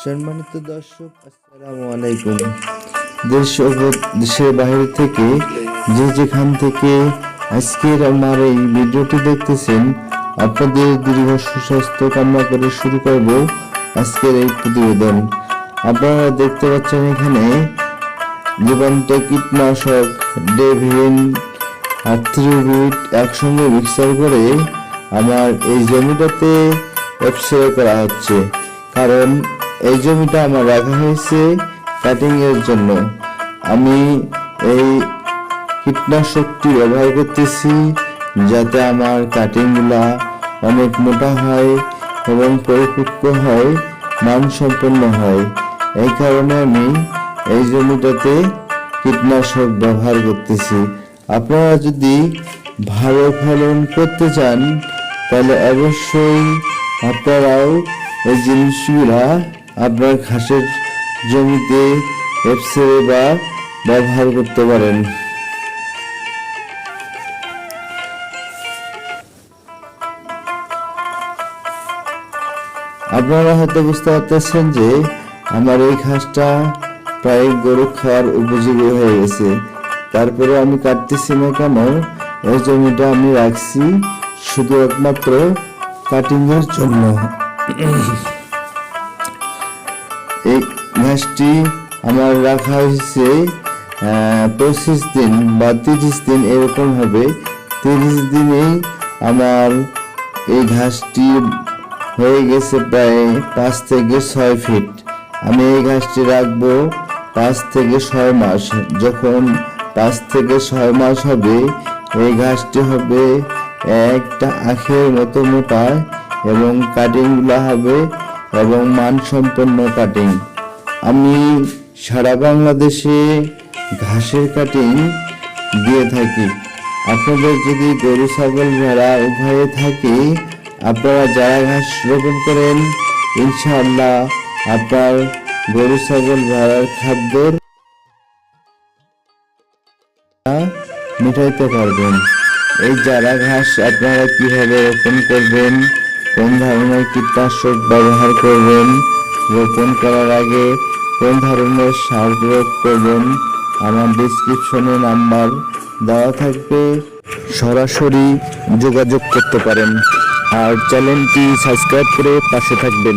সম্মানিত দর্শক, আসসালামু আলাইকুম। দেশ ও দেশের বাইরে থেকে যে যেখান থেকে আজকের আমার এই ভিডিওটি দেখতেছেন, আপনাদের দীর্ঘ সুস্বাস্থ্য কামনা করে শুরু করব আজকের এই প্রতিবেদন। আপনারা দেখতে পাচ্ছেন এখানে জীবন্ত কীটনাশক ডেভিন আর থ্রিবিট একসঙ্গে মিক্সার করে আমার এই জমিটাতে স্প্রে করা হচ্ছে, কারণ এই জমিটা আমার রাখা হয়েছে কাটিং এর জন্য। আমি এই কীটনাশকটি ব্যবহার করতেছি যাতে আমার কাটিংগুলা অনেক মোটা হয় এবং পরিপক্ক হয়, মানসম্পন্ন হয়। এই কারণে আমি এই জমিটাতে কীটনাশক ব্যবহার করতেছি। আপনারা যদি ভালো ফলন করতে চান তাহলে অবশ্যই আপনারাও এই জিনিসগুলা আপনার ঘাসের জমিতে স্প্রে বা ব্যবহার করতে পারেন। আপনারা হয়তো বুঝতে পারতেছেন যে আমার এই ঘাসটা প্রায় গরু খাওয়ার উপযোগী হয়ে গেছে, তারপরে আমি কাটতেছি না কেন? এই জমিটা আমি রাখছি শুধু একমাত্র কাটিং এর জন্য। এই ঘাসটি আমার রাখা হয়েছে 25 দিন বা 30 দিন, এরকম হবে। 30 দিনেই আমার এই ঘাসটি হয়ে গেছে প্রায় 5 থেকে 6 ফিট। আমি এই ঘাসটি রাখবো 5 থেকে 6 মাস। যখন 5 থেকে 6 মাস হবে, এই ঘাসটি হবে একটা আখের মতো মোটা এবং কাটিংগুলো হবে এবং মানসম্পন্ন কাটিং। আমি সারা বাংলাদেশে ঘাসের কাটিং দিয়ে থাকি। আপনাদের যদি গরু ছাগল ভেড়া উভয়ে থাকে, আপনারা যারা ঘাস রোপণ করেন, ইনশাআল্লাহ আপনার গরু ছাগল ভেড়ার খাদ্যর মিটাইতে পারবেন। এই চারা ঘাস আপনারা কিভাবে রোপণ করবেন, কোন ধরনের কীটনাশক ব্যবহার করবেন, রোপণ করার আগে কোন ধরনের সার প্রয়োগ করবেন, আমার ডেসক্রিপশনে নাম্বার দেওয়া থাকবে, সরাসরি যোগাযোগ করতে পারেন। আর চ্যানেলটি সাবস্ক্রাইব করে পাশে থাকবেন।